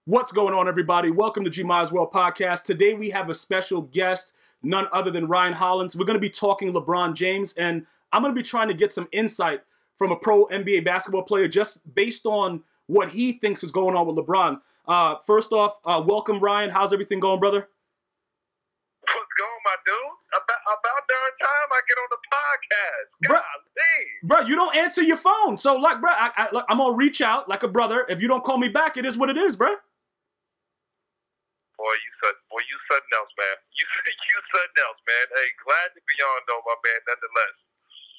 What's going on, everybody? Welcome to G Might As Well podcast. Today we have a special guest, none other than Ryan Hollins. We're going to be talking LeBron James, and I'm going to be trying to get some insight from a pro NBA basketball player just based on what he thinks is going on with LeBron. First off, welcome, Ryan. How's everything going, brother? What's going, my dude? About darn time I get on the podcast. Bro, you don't answer your phone. So, like, bro, I'm going to reach out like a brother. If you don't call me back, it is what it is, bro. Boy, you something else, man. You something else, man. Hey, glad to be on, though, my man, nonetheless.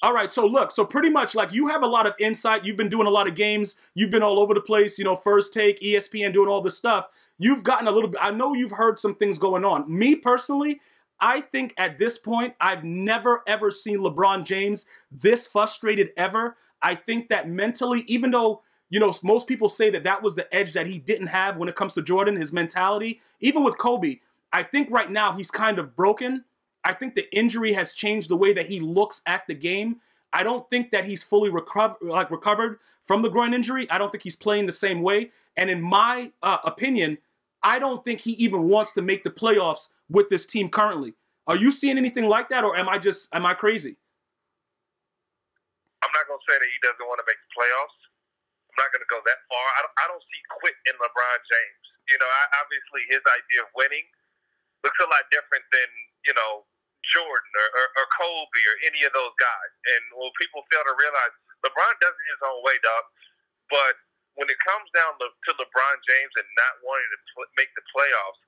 All right, so look, so pretty much, like, you have a lot of insight. You've been doing a lot of games. You've been all over the place, First Take, ESPN, doing all this stuff. You've gotten a little bit, I know you've heard some things going on. Me, personally, I think at this point, I've never, ever seen LeBron James this frustrated ever. I think that mentally, even though, most people say that that was the edge that he didn't have when it comes to Jordan, his mentality, even with Kobe, I think right now he's kind of broken. I think the injury has changed the way that he looks at the game. I don't think that he's fully recovered from the groin injury. I don't think he's playing the same way. And in my opinion, I don't think he even wants to make the playoffs with this team currently. Are you seeing anything like that, or am I crazy? I'm not going to say that he doesn't want to make the playoffs. I'm not going to go that far. I don't see quit in LeBron James. Obviously his idea of winning looks a lot different than, Jordan or Kobe or any of those guys. And when people fail to realize, LeBron does it his own way, dog. But when it comes down to LeBron James and not wanting to make the playoffs,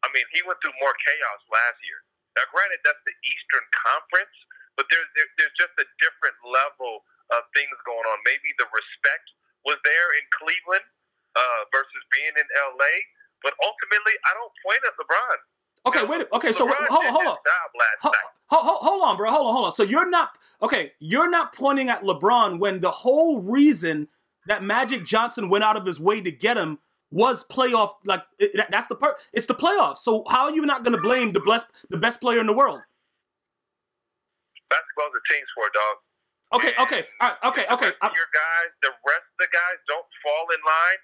I mean, he went through more chaos last year. Now, granted, that's the Eastern Conference, but there's just a different level of things going on. Maybe the respect was there in Cleveland versus being in L.A., but ultimately, I don't point at LeBron. Okay, wait. Okay, so hold on. Hold on, bro. Hold on. So you're not pointing at LeBron when the whole reason that Magic Johnson went out of his way to get him was playoff. Like it's the playoffs. So how are you not going to blame the best player in the world? Basketball's a team sport, dog. Okay. Your guys, the rest of the guys don't fall in line.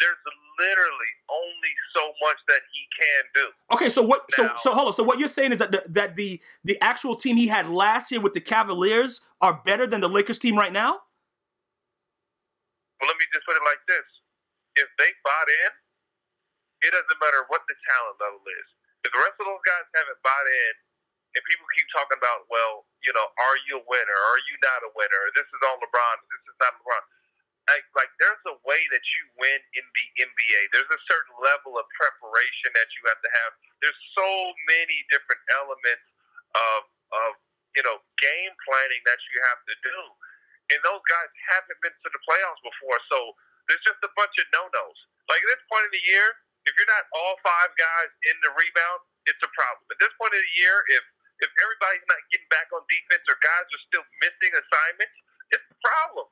There's literally only so much that he can do. Okay, so what? Now, so hold on. So what you're saying is that the actual team he had last year with the Cavaliers are better than the Lakers team right now? Well, let me just put it like this: if they bought in, it doesn't matter what the talent level is. If the rest of those guys haven't bought in, and people keep talking about, well, are you a winner? Are you not a winner? This is on LeBron. This is not LeBron. Like there's a way that you win in the NBA. There's a certain level of preparation that you have to have. There's so many different elements of game planning that you have to do. And those guys haven't been to the playoffs before, so there's just a bunch of no-nos. Like at this point in the year, if you're not all five guys in the rebound, it's a problem. At this point of the year, if everybody's not getting back on defense or guys are still missing assignments, it's a problem.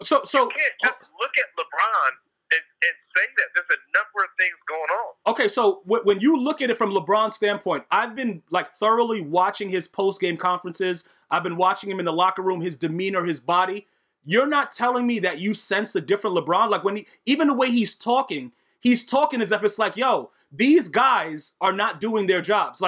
So you can't just look at LeBron and say that. There's a number of things going on. Okay, so when you look at it from LeBron's standpoint, I've been thoroughly watching his post-game conferences. I've been watching him in the locker room, his demeanor, his body. You're not telling me that you sense a different LeBron? Like even the way he's talking as if it's like, yo, these guys are not doing their jobs.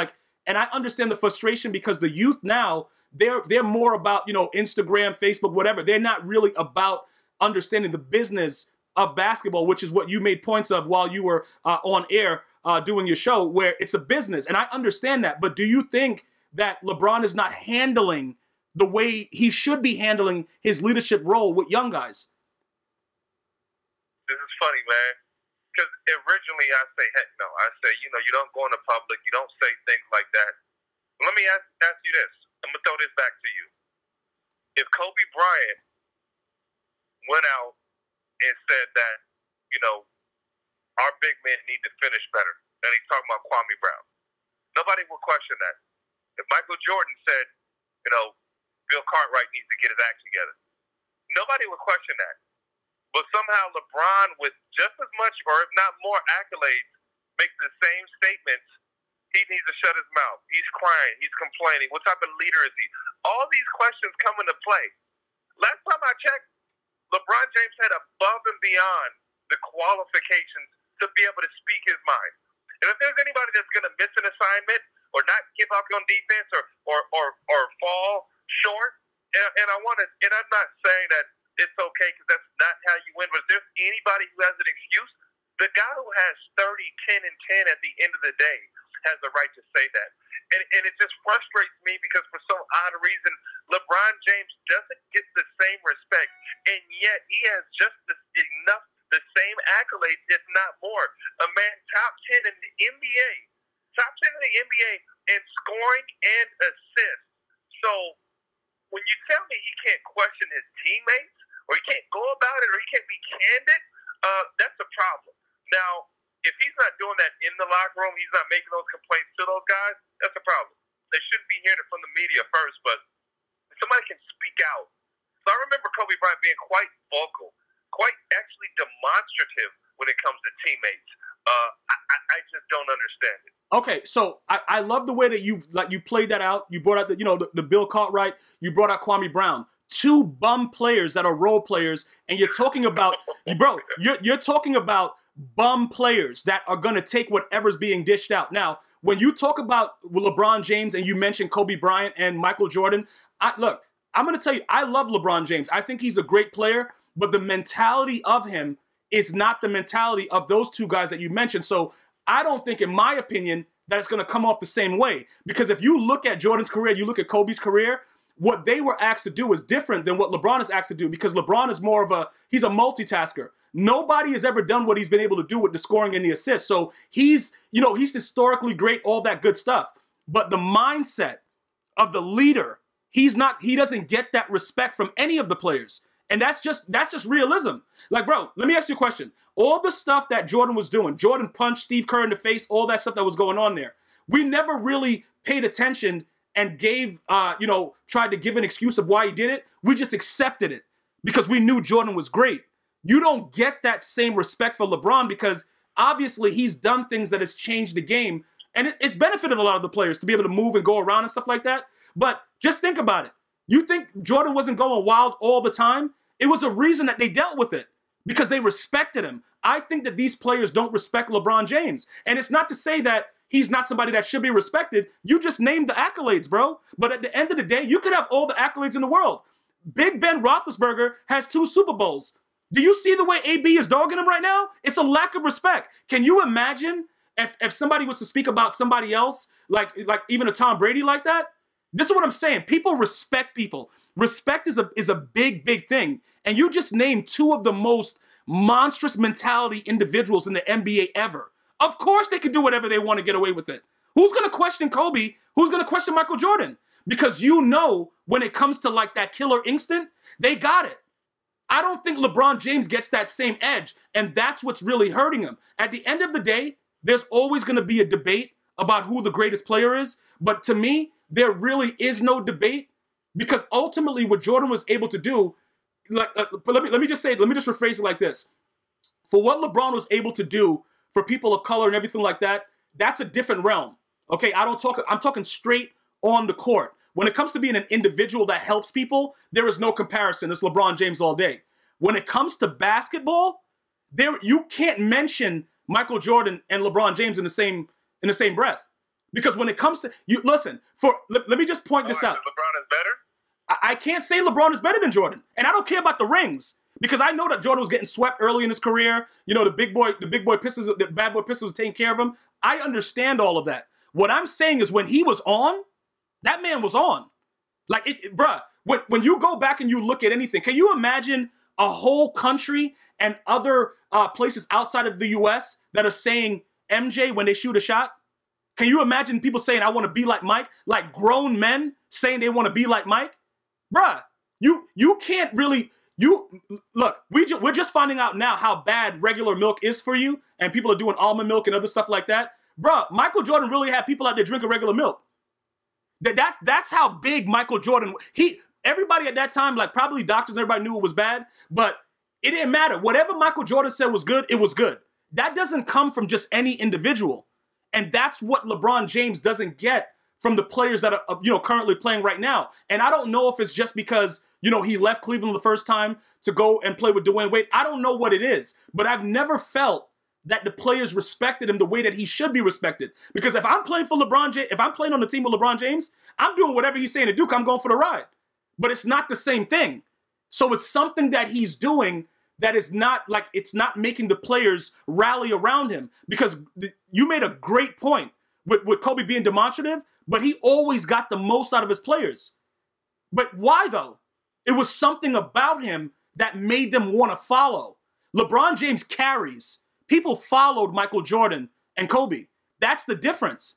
And I understand the frustration because the youth now, they're more about, Instagram, Facebook, whatever. They're not really about understanding the business of basketball, which is what you made points of while you were on air doing your show, where it's a business. And I understand that. But do you think that LeBron is not handling the way he should be handling his leadership role with young guys? This is funny, man. Because originally I say, heck no. I say, you don't go in the public. You don't say things like that. Let me ask you this. I'm going to throw this back to you. If Kobe Bryant went out and said that, our big men need to finish better, and he's talking about Kwame Brown, nobody will question that. If Michael Jordan said, Bill Cartwright needs to get his act together, nobody will question that. But somehow LeBron, with just as much or if not more accolades, makes the same statements. He needs to shut his mouth. He's crying. He's complaining. What type of leader is he? All these questions come into play. Last time I checked, LeBron James had above and beyond the qualifications to assignment or not give up on defense or fall short. And I'm not saying that it's okay because that's not how you win. But if there's anybody who has an excuse, the guy who has 30, 10, and 10 at the end of the day has the right to say that. And it just frustrates me because for some odd reason, LeBron James doesn't get the same respect, and yet he has just enough, the same accolades, if not more. A man top 10 in the NBA, in scoring and assists. So when you tell me he can't question his teammates, or he can't go about it, or he can't be candid, that's a problem. Now, if he's not doing that in the locker room, he's not making those complaints to those guys, that's a problem. They shouldn't be hearing it from the media first, but somebody can speak out. So I remember Kobe Bryant being quite vocal, quite actually demonstrative when it comes to teammates. I just don't understand it. Okay, so I love the way that you played that out. You brought out the Bill Cartwright. You brought out Kwame Brown. Two bum players that are role players, and you're talking about, bro, you're talking about bum players that are going to take whatever's being dished out. Now, when you talk about LeBron James and you mentioned Kobe Bryant and Michael Jordan, look, I'm going to tell you, I love LeBron James. I think he's a great player, but the mentality of him is not the mentality of those two guys that you mentioned. So I don't think, in my opinion, that it's going to come off the same way. Because if you look at Jordan's career, you look at Kobe's career, what they were asked to do is different than what LeBron is asked to do, because LeBron is more of he's a multitasker. Nobody has ever done what he's been able to do with the scoring and the assists. So he's historically great, all that good stuff. But the mindset of the leader, he doesn't get that respect from any of the players. And that's just realism. Like, bro, let me ask you a question. All the stuff that Jordan was doing, Jordan punched Steve Kerr in the face, all that stuff that was going on there, we never really paid attention and tried to give an excuse of why he did it. We just accepted it because we knew Jordan was great. You don't get that same respect for LeBron because obviously he's done things that has changed the game, and it's benefited a lot of the players to be able to move and go around and stuff like that. But just think about it. You think Jordan wasn't going wild all the time? It was a reason that they dealt with it because they respected him. I think that these players don't respect LeBron James. And it's not to say that he's not somebody that should be respected. You just named the accolades, bro. But at the end of the day, you could have all the accolades in the world. Big Ben Roethlisberger has 2 Super Bowls. Do you see the way AB is dogging him right now? It's a lack of respect. Can you imagine if somebody was to speak about somebody else, like even a Tom Brady like that? This is what I'm saying. People respect people. Respect is a big, big thing. And you just named 2 of the most monstrous mentality individuals in the NBA ever. Of course they can do whatever they want to get away with it. Who's going to question Kobe? Who's going to question Michael Jordan? Because when it comes to like that killer instinct, they got it. I don't think LeBron James gets that same edge, and that's what's really hurting him. At the end of the day, there's always going to be a debate about who the greatest player is, but to me, there really is no debate because ultimately what Jordan was able to do, let me just rephrase it like this. For what LeBron was able to do for people of color and everything like that, that's a different realm. Okay, I'm talking straight on the court. When it comes to being an individual that helps people, there is no comparison. It's LeBron James all day. When it comes to basketball, you can't mention Michael Jordan and LeBron James in the same breath. Because when it comes to let me just point this out. LeBron is better? I can't say LeBron is better than Jordan. And I don't care about the rings. Because I know that Jordan was getting swept early in his career. The big boy Pistons, the bad boy Pistons was taking care of him. I understand all of that. What I'm saying is when he was on, that man was on. Bruh, when you go back and you look at anything, can you imagine a whole country and other places outside of the U.S. that are saying MJ when they shoot a shot? Can you imagine people saying, I want to be like Mike? Like grown men saying they want to be like Mike? Bruh, you can't really... Look, we're just finding out now how bad regular milk is for you, and people are doing almond milk and other stuff like that. Bruh, Michael Jordan really had people out there drinking regular milk. That's how big Michael Jordan. Everybody at that time, like probably doctors, everybody knew it was bad, but it didn't matter. Whatever Michael Jordan said was good, it was good. That doesn't come from just any individual, and that's what LeBron James doesn't get from the players that are currently playing right now. And I don't know if it's just because he left Cleveland the first time to go and play with Dwayne Wade. I don't know what it is, but I've never felt that the players respected him the way that he should be respected. Because if I'm playing for LeBron James, if I'm playing on the team with LeBron James, I'm doing whatever he's saying to do. I'm going for the ride. But it's not the same thing. So it's something that he's doing that is not like, it's not making the players rally around him. Because you made a great point with Kobe being demonstrative, but he always got the most out of his players. But why though? It was something about him that made them want to follow. LeBron James carries. People followed Michael Jordan and Kobe. That's the difference.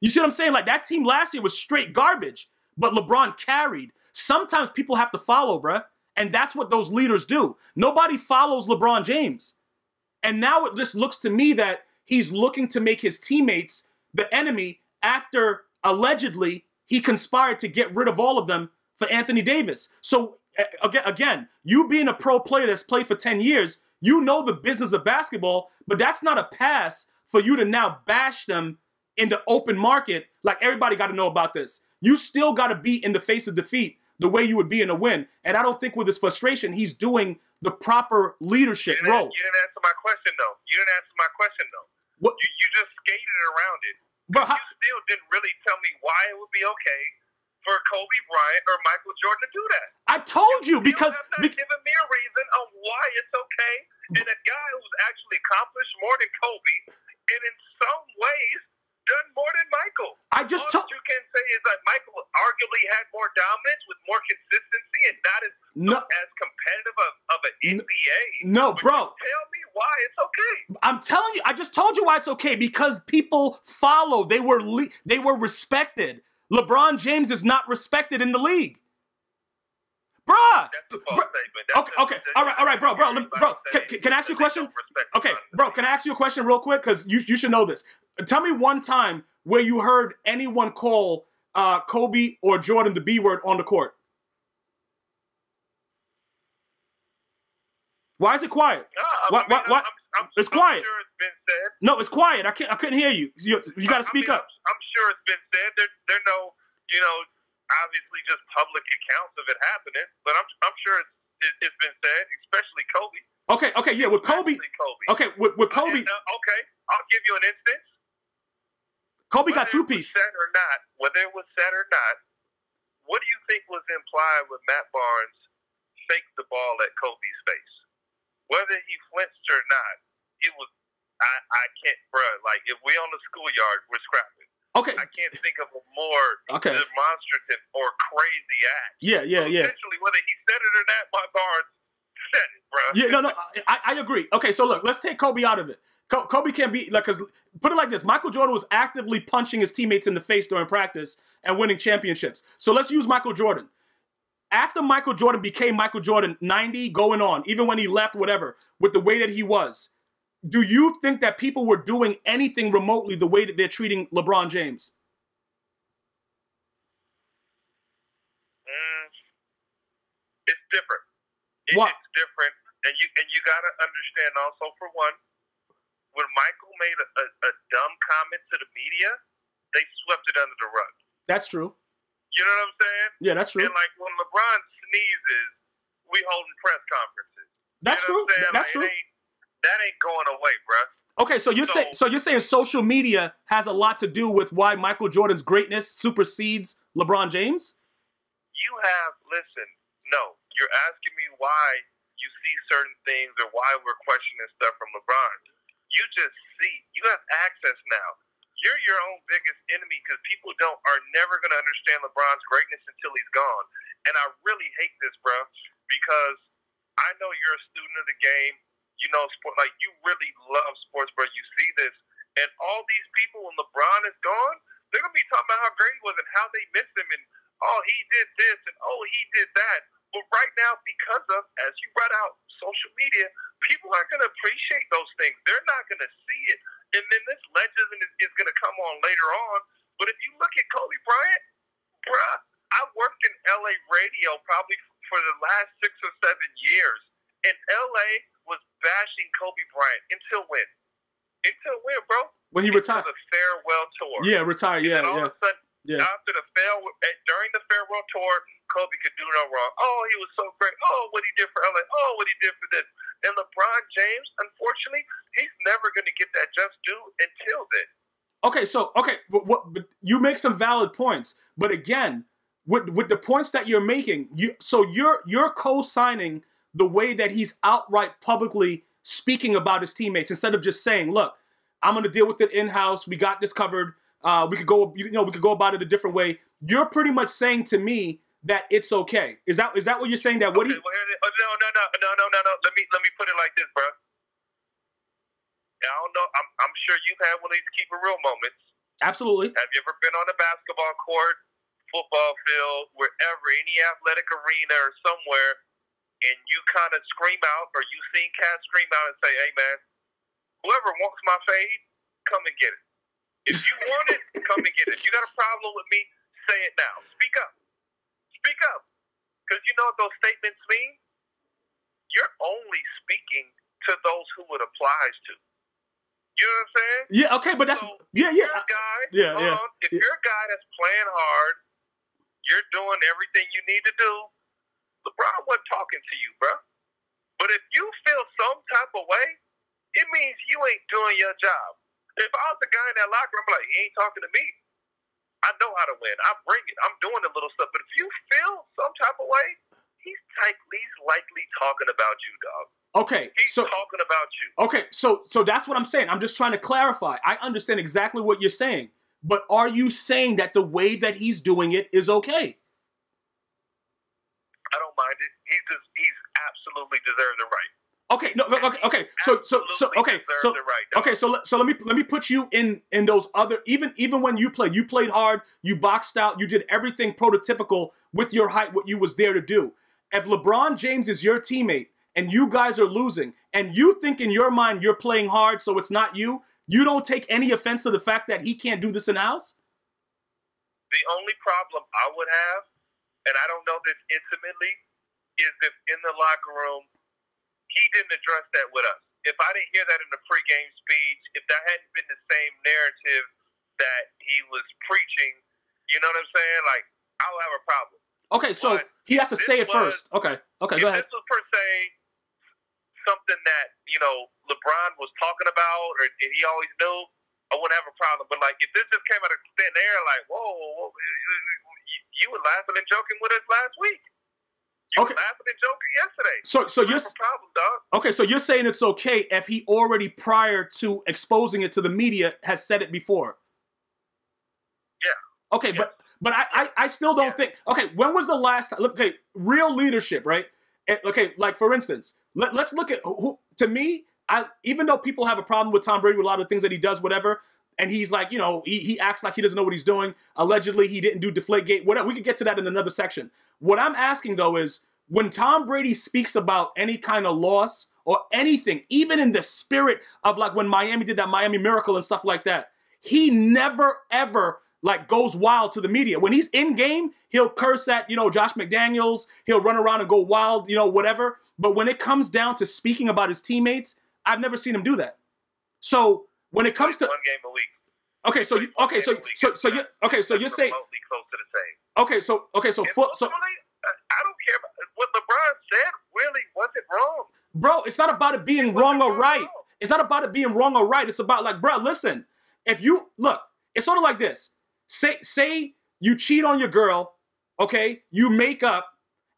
You see what I'm saying? Like, that team last year was straight garbage, but LeBron carried. Sometimes people have to follow, bruh. And that's what those leaders do. Nobody follows LeBron James. And now it just looks to me that he's looking to make his teammates the enemy after, allegedly, he conspired to get rid of all of them for Anthony Davis. So, again, you being a pro player that's played for 10 years, you know the business of basketball, but that's not a pass for you to now bash them in the open market. Like, everybody got to know about this. You still got to be in the face of defeat the way you would be in a win. And I don't think with his frustration, he's doing the proper leadership role. You didn't answer my question, though. What? You just skated around it. But you still didn't really tell me why it would be okay for Kobe Bryant or Michael Jordan to do that. I told you because... You have not given me a reason of why it's okay. And a guy who's actually accomplished more than Kobe, and in some ways done more than Michael. I just told... All you can say is that Michael arguably had more dominance with more consistency, and that is as competitive of an NBA. No, bro. Tell me why it's okay. I'm telling you, I just told you why it's okay, because people follow. They were respected. LeBron James is not respected in the league. Bruh. That's a false statement. Okay. All right, bro. Can I ask you a question? Okay, bro, can I ask you a question real quick? Because you should know this. Tell me one time where you heard anyone call Kobe or Jordan the B word on the court. Why is it quiet? It's quiet. I'm sure it's been said. No, it's quiet. I couldn't hear you. You got to speak up. I'm sure it's been said. There are no, obviously just public accounts of it happening, but I'm sure it's been said, especially Kobe. Okay, yeah, with Kobe. Okay, with Kobe. Okay, I'll give you an instance. Kobe got two-piece. Whether it was said or not, what do you think was implied when Matt Barnes faked the ball at Kobe's face? Whether he flinched or not, it was, I can't, bruh, like, if we on the schoolyard, we're scrapping. Okay. I can't think of a more demonstrative or crazy act. Yeah. Essentially, whether he said it or not, Matt Barnes said it, bruh. Yeah, no, I agree. Okay, so look, let's take Kobe out of it. Kobe can't be, like, because, put it like this, Michael Jordan was actively punching his teammates in the face during practice and winning championships. So let's use Michael Jordan. After Michael Jordan became Michael Jordan, 90 going on, even when he left, whatever, with the way that he was, do you think that people were doing anything remotely the way that they're treating LeBron James? It's different. What? It's different. And you got to understand also, for one, when Michael made a dumb comment to the media, they swept it under the rug. That's true. You know what I'm saying? Yeah, that's true. And like when LeBron sneezes, we holding press conferences. That's true. That's true. That ain't going away, bruh. Okay, so you're saying social media has a lot to do with why Michael Jordan's greatness supersedes LeBron James? Listen, no, you're asking me why you see certain things or why we're questioning stuff from LeBron. You just see. You have access now. You're your own biggest enemy because people are never going to understand LeBron's greatness until he's gone. And I really hate this, bro, because I know you're a student of the game. You know sport, like you really love sports, bro. You see this, and all these people, when LeBron is gone, they're gonna be talking about how great he was and how they miss him, and oh, he did this and oh, he did that. But right now, because of, as you brought out, social media, people aren't gonna appreciate those things. They're not gonna see it, and then this legend is gonna come on later on. But if you look at Kobe Bryant, bruh, I worked in LA radio probably for the last 6 or 7 years, and LA was bashing Kobe Bryant until when? Until when, bro? When he retired. The farewell tour. Yeah, retired. Yeah, all of a sudden, after during the farewell tour, Kobe could do no wrong. Oh, he was so great. Oh, what he did for LA. Oh, what he did for this. And LeBron James, unfortunately, he's never going to get that just due until then. But you make some valid points, but again, with the points that you're making, you're co-signing the way that he's outright publicly speaking about his teammates instead of just saying, "Look, I'm going to deal with it in-house. We got this covered. We could go about it a different way." You're pretty much saying to me that it's okay. Is that what you're saying? That what no. Let me put it like this, bro. I don't know. I'm sure you've had one of these keep it real moments. Absolutely. Have you ever been on a basketball court, football field, wherever, any athletic arena or somewhere, and you kind of scream out, or you seen cats scream out and say, "Hey, man, whoever wants my fade, come and get it. If you want it, come and get it. If you got a problem with me, say it now. Speak up. Speak up." Because you know what those statements mean? You're only speaking to those who it applies to. You know what I'm saying? Yeah, okay, but that's... So yeah. If you're a guy that's playing hard, you're doing everything you need to do, LeBron wasn't talking to you, bro. But if you feel some type of way, it means you ain't doing your job. If I was the guy in that locker room, I'm like, he ain't talking to me. I know how to win. I bring it. I'm doing the little stuff. But if you feel some type of way, he's likely talking about you, dog. Okay, he's talking about you. Okay, so that's what I'm saying. I'm just trying to clarify. I understand exactly what you're saying, but are you saying that the way that he's doing it is okay? I don't mind it. He's absolutely deserves the right. Okay, no, okay. So let me put you in those other, even when you played hard, you boxed out, you did everything prototypical with your height, what you was there to do. If LeBron James is your teammate and you guys are losing, and you think in your mind you're playing hard, so it's not you, you don't take any offense to the fact that he can't do this in the house? The only problem I would have, and I don't know this intimately, is if in the locker room he didn't address that with us. If I didn't hear that in the pregame speech, if that hadn't been the same narrative that he was preaching, you know what I'm saying? Like, I'll have a problem. Okay, so he has to say it first. Okay, go ahead. If this was per se something that, you know, LeBron was talking about or he always knew, I wouldn't have a problem. But, like, if this just came out of thin air, like, whoa, you were laughing and joking with us last week. You were laughing and joking yesterday. So you're a problem, dog. Okay, so you're saying it's okay if he already, prior to exposing it to the media, has said it before? Yeah. Okay, yeah. But I still don't think. Okay, when was the last time? Okay, real leadership, right? Okay, like for instance, let's look at who. To me, even though people have a problem with Tom Brady with a lot of things that he does, whatever. And he's like, you know, he acts like he doesn't know what he's doing. Allegedly, he didn't do Deflategate. Whatever. We could get to that in another section. What I'm asking, though, is when Tom Brady speaks about any kind of loss or anything, even in the spirit of like when Miami did that Miami Miracle and stuff like that, he never, ever like goes wild to the media. When he's in game, he'll curse at, you know, Josh McDaniels. He'll run around and go wild, you know, whatever. But when it comes down to speaking about his teammates, I've never seen him do that. So when it comes to 1 game a week. Okay, so you're saying close to the same. Okay, so I don't care about what LeBron said. Really wasn't wrong, bro. It's not about it being wrong or right. It's not about it being wrong or right. It's about like, bro, listen. If you look, it's sort of like this. Say you cheat on your girl, okay? You make up,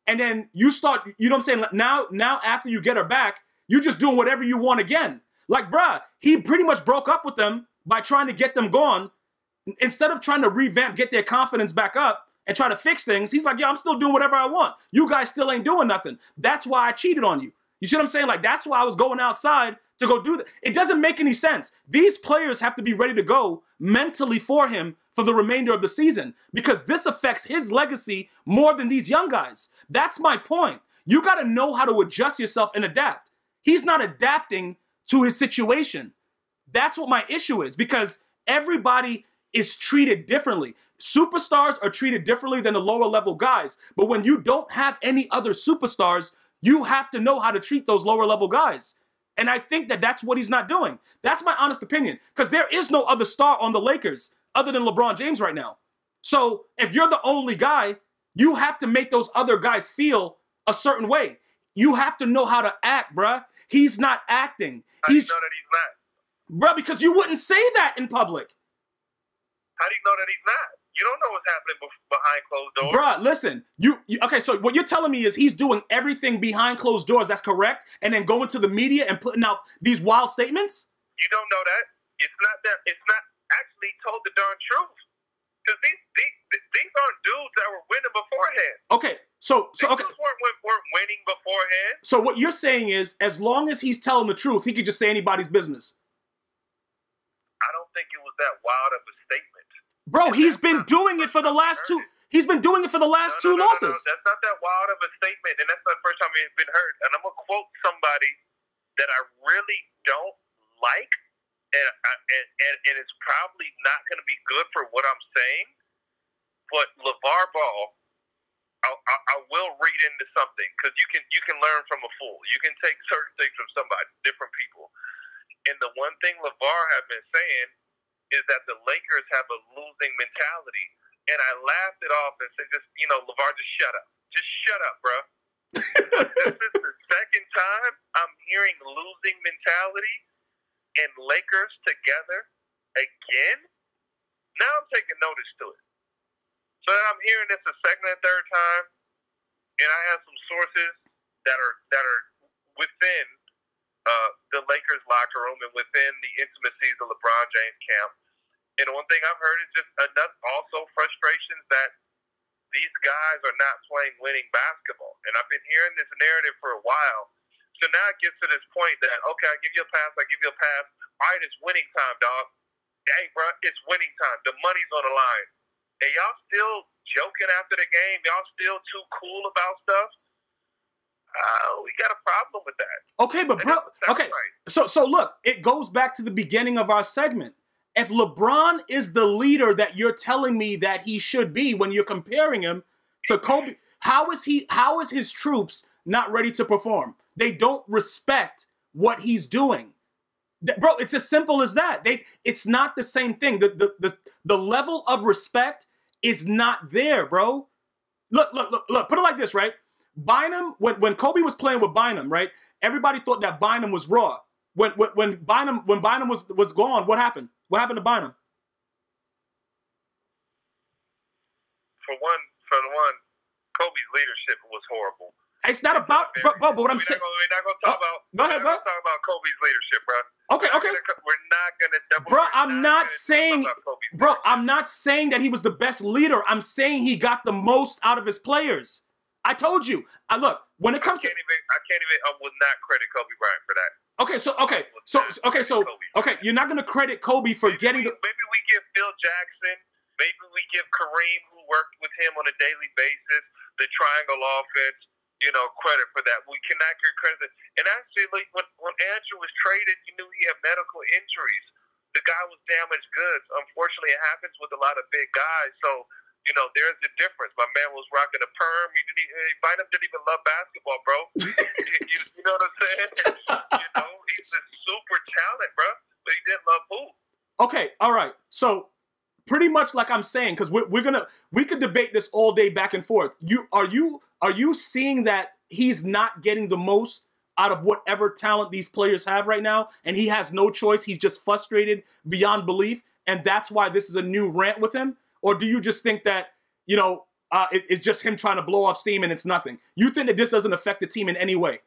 and then you start. You know what I'm saying? Now after you get her back, you're just doing whatever you want again. Like, bruh, he pretty much broke up with them by trying to get them gone. Instead of trying to revamp, get their confidence back up and try to fix things, he's like, yeah, I'm still doing whatever I want. You guys still ain't doing nothing. That's why I cheated on you. You see what I'm saying? Like, that's why I was going outside to go do that. It doesn't make any sense. These players have to be ready to go mentally for him for the remainder of the season because this affects his legacy more than these young guys. That's my point. You got to know how to adjust yourself and adapt. He's not adapting to his situation. That's what my issue is because everybody is treated differently. Superstars are treated differently than the lower level guys. But when you don't have any other superstars, you have to know how to treat those lower level guys. And I think that that's what he's not doing. That's my honest opinion because there is no other star on the Lakers other than LeBron James right now. So if you're the only guy, you have to make those other guys feel a certain way. you have to know how to act, bruh. He's not acting. How do you know that he's not? Bruh, because you wouldn't say that in public. How do you know that he's not? You don't know what's happening behind closed doors. Bruh, listen. Okay, so what you're telling me is he's doing everything behind closed doors, that's correct, and then going to the media and putting out these wild statements? You don't know that. It's not actually told the darn truth. Because these aren't dudes that were winning beforehand. Okay, so okay. These weren't winning beforehand. So what you're saying is, as long as he's telling the truth, he could just say anybody's business. I don't think it was that wild of a statement. Bro, he's been doing it for the last two. He's been doing it for the last two losses. No, that's not that wild of a statement, and that's not the first time it's been heard. And I'm gonna quote somebody that I really don't like, and it's probably not gonna be good for what I'm saying. But LeVar Ball, I will read into something because you can learn from a fool. You can take certain things from somebody, different people. And the one thing LeVar had been saying is that the Lakers have a losing mentality. And I laughed it off and said, LeVar, just shut up. Just shut up, bro. This is the second time I'm hearing losing mentality and Lakers together again. Now I'm taking notice to it. So I'm hearing this a second and third time, and I have some sources that are within the Lakers locker room and within the intimacies of LeBron James camp. And one thing I've heard is just enough also frustrations that these guys are not playing winning basketball. And I've been hearing this narrative for a while. So now it gets to this point that, okay, I give you a pass. All right, it's winning time, dog. Hey, bro, it's winning time. The money's on the line. And y'all still joking after the game? Y'all still too cool about stuff? We got a problem with that. Okay, but bro, okay. Right. So look, it goes back to the beginning of our segment. If LeBron is the leader that you're telling me that he should be when you're comparing him to Kobe, how is his troops not ready to perform? They don't respect what he's doing. Bro, it's as simple as that. It's not the same thing. The level of respect is not there, bro. Look. Put it like this, right? Bynum, when Kobe was playing with Bynum, right? Everybody thought that Bynum was raw. When Bynum was gone, what happened? What happened to Bynum? For one, Kobe's leadership was horrible. It's not about, bro. But what I'm saying, we're not gonna talk about. Go ahead, bro. Talk about Kobe's leadership, bro. Okay. We're not gonna. Bro, I'm not saying that he was the best leader. I'm saying he got the most out of his players. I told you. Look, when it comes I would not credit Kobe Bryant for that. Okay, you're not gonna credit Kobe for getting the. Maybe we give Phil Jackson. Maybe we give Kareem, who worked with him on a daily basis, the triangle offense. Credit for that. We cannot give credit. And actually, when Andrew was traded, you knew he had medical injuries. The guy was damaged goods. Unfortunately, it happens with a lot of big guys. So, there's a difference. My man was rocking a perm. Bynum didn't even love basketball, bro. you know what I'm saying? He's a super talent, bro. But he didn't love hoop. Okay, all right. So, pretty much like I'm saying, because we could debate this all day back and forth. Are you seeing that he's not getting the most out of whatever talent these players have right now, and he has no choice? He's just frustrated beyond belief, and that's why this is a new rant with him? Or do you just think that it's just him trying to blow off steam and it's nothing? You think that this doesn't affect the team in any way?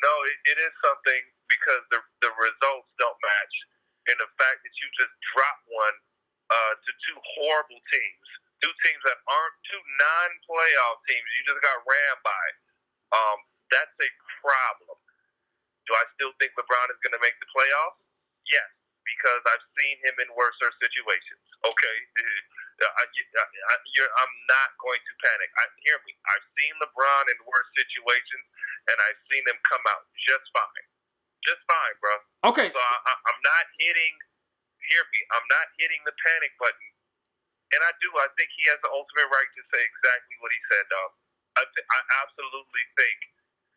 No, it is something because the results don't match, and the fact that you just dropped one to two horrible teams, two teams that aren't two non-playoff teams, you just got ran by. That's a problem. Do I still think LeBron is going to make the playoffs? Yes, because I've seen him in worse situations. Okay, I'm not going to panic. Hear me. I've seen LeBron in worse situations, and I've seen him come out just fine, bro. Okay. So I'm not hitting. Hear me. I'm not hitting the panic button, and I think he has the ultimate right to say exactly what he said, dog. I absolutely think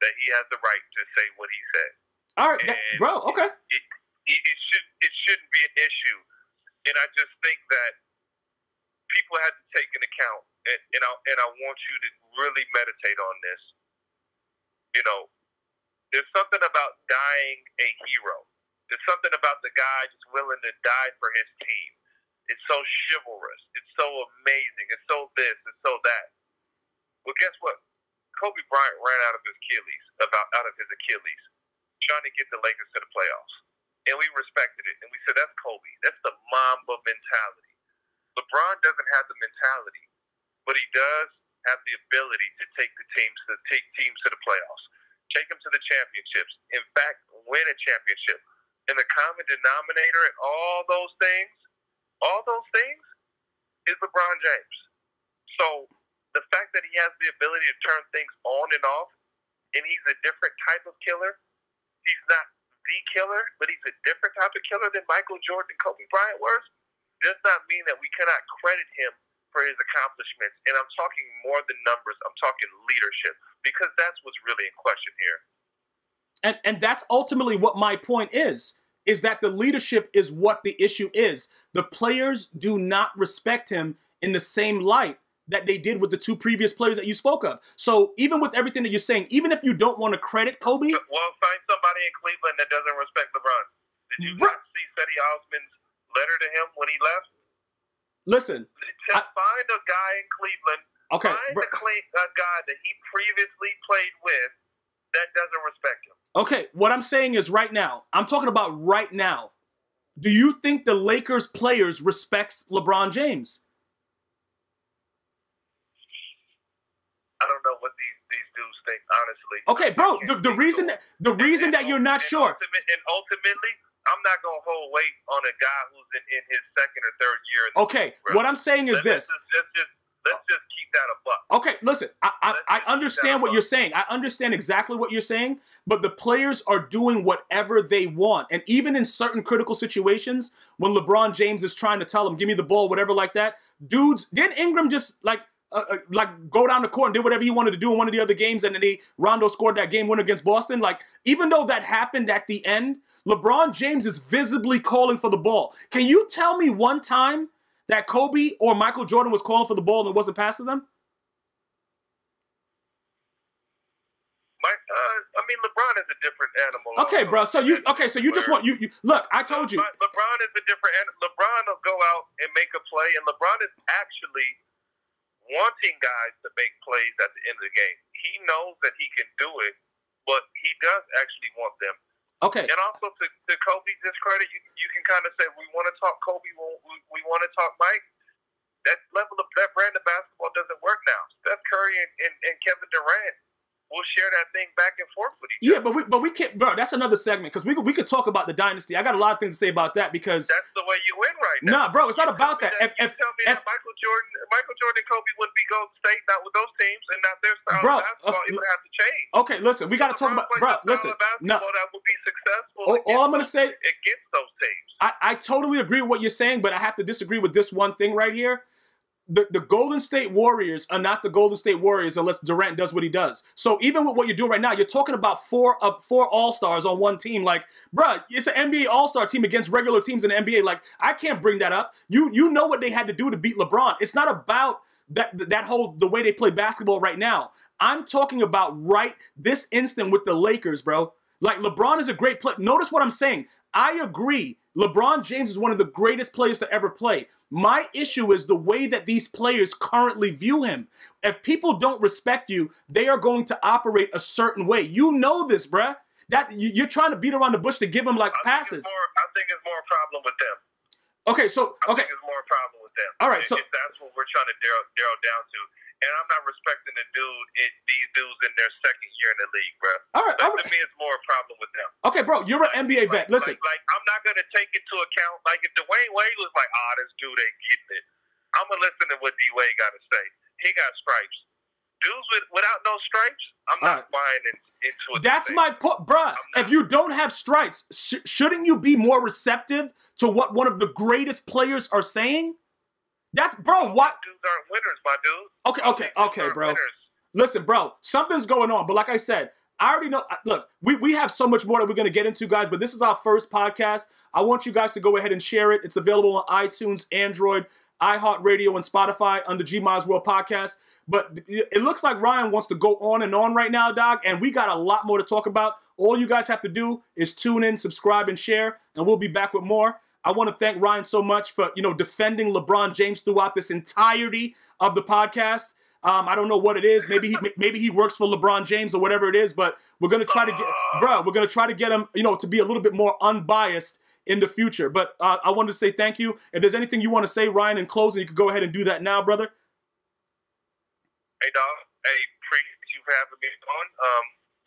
that he has the right to say what he said. All right, bro. Okay. It shouldn't be an issue, and I just think that people have to take into account, and I want you to really meditate on this. You know, there's something about dying a hero. There's something about the guy just willing to die for his team. It's so chivalrous. It's so amazing. It's so this. It's so that. Well, guess what? Kobe Bryant ran out of his Achilles, trying to get the Lakers to the playoffs. And we respected it. And we said, that's Kobe. That's the Mamba mentality. LeBron doesn't have the mentality, but he does have the ability to take teams to the playoffs, take them to the championships. In fact, win a championship. And the common denominator in all those things is LeBron James. So the fact that he has the ability to turn things on and off, and he's a different type of killer. He's not the killer, but he's a different type of killer than Michael Jordan and Kobe Bryant was, does not mean that we cannot credit him for his accomplishments. And I'm talking more than numbers. I'm talking leadership, because that's what's really in question here. And that's ultimately what my point is that the leadership is what the issue is. The players do not respect him in the same light that they did with the two previous players that you spoke of. So even with everything that you're saying, even if you don't want to credit Kobe... Well, find somebody in Cleveland that doesn't respect LeBron. Did you not see Cedi Osman's letter to him when he left? Listen. Find a guy in Cleveland, find a guy that he previously played with that doesn't respect him. Okay, what I'm saying is right now, I'm talking about right now. Do you think the Lakers players respect LeBron James? I don't know what these dudes think, honestly. Okay, bro, the reason that you're not sure. And ultimately, I'm not going to hold weight on a guy who's in his second or third year. Okay, what I'm saying is this. Let's just keep that a buck. Okay, listen, I understand what you're saying. I understand exactly what you're saying, but the players are doing whatever they want. And even in certain critical situations, when LeBron James is trying to tell him, give me the ball, whatever like that, dudes, didn't Ingram just like go down the court and did whatever he wanted to do in one of the other games, and then Rondo scored that game winner against Boston? Like, even though that happened at the end, LeBron James is visibly calling for the ball. Can you tell me one time that Kobe or Michael Jordan was calling for the ball and it wasn't passed to them? I mean, LeBron is a different animal. Okay, bro. So you just want you look. I told you. LeBron is a different animal. LeBron will go out and make a play, and LeBron is actually wanting guys to make plays at the end of the game. He knows that he can do it, but he does actually want them. Okay. And also to Kobe's discredit, you can kind of say, we want to talk Kobe, we want to talk Mike. That level of that brand of basketball doesn't work now. Steph Curry and Kevin Durant will share that thing back and forth with each other. Yeah, but we can't, bro. That's another segment, because we could talk about the dynasty. I got a lot of things to say about that, because that's the way you win right now. Nah, bro, it's not about that. If Michael Jordan and Kobe wouldn't be Golden State, not with those teams, and not their style of basketball, it would have to change. Okay, listen, we got to talk about, bro. Listen, no, that would be successful. All I'm gonna say against those teams. I totally agree with what you're saying, but I have to disagree with this one thing right here. The Golden State Warriors are not the Golden State Warriors unless Durant does what he does. So even with what you're doing right now, you're talking about four All-Stars on one team. Like, bruh, it's an NBA All-Star team against regular teams in the NBA. Like, I can't bring that up. You know what they had to do to beat LeBron. It's not about the way they play basketball right now. I'm talking about right this instant with the Lakers, bro. Like, LeBron is a great player. Notice what I'm saying. I agree. LeBron James is one of the greatest players to ever play. My issue is the way that these players currently view him. If people don't respect you, they are going to operate a certain way. You know this, bruh. That you're trying to beat around the bush to give them like passes. I think it's more a problem with them. Okay, so I think it's more a problem with them. All right, so if that's what we're trying to narrow down to. And I'm not respecting these dudes in their second year in the league, bro. All right. To me, it's more a problem with them. Okay, bro, you're an NBA vet. Listen. Like, I'm not going to take into account, like, if Dwayne Wade was like, this dude ain't getting it, I'm going to listen to what D-Wade got to say. He got stripes. Dudes without no stripes, I'm not buying into it. That's my point, bruh. If you don't have stripes, shouldn't you be more receptive to what one of the greatest players are saying? That's, bro, what? Dudes aren't winners, my dude. Okay, bro. Winners. Listen, bro, something's going on. But like I said, I already know. Look, we have so much more that we're going to get into, guys, but this is our first podcast. I want you guys to go ahead and share it. It's available on iTunes, Android, iHeartRadio, and Spotify under G Miles World Podcast. But it looks like Ryan wants to go on and on right now, dog, and we got a lot more to talk about. All you guys have to do is tune in, subscribe, and share, and we'll be back with more. I want to thank Ryan so much for, defending LeBron James throughout this entirety of the podcast. I don't know what it is. Maybe he works for LeBron James or whatever it is, but we're going to try to get him, to be a little bit more unbiased in the future. But I wanted to say thank you. If there's anything you want to say, Ryan, in closing, you could go ahead and do that now, brother. Hey, dog. Hey, appreciate you for having me on.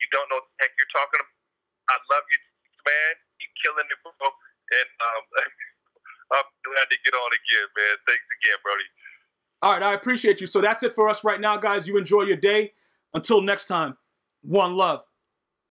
You don't know what the heck you're talking about. I love you, man. Keep killing it, bro. And I'm glad to get on again, man. Thanks again, Brody. All right, I appreciate you. So that's it for us right now, guys. You enjoy your day. Until next time, one love.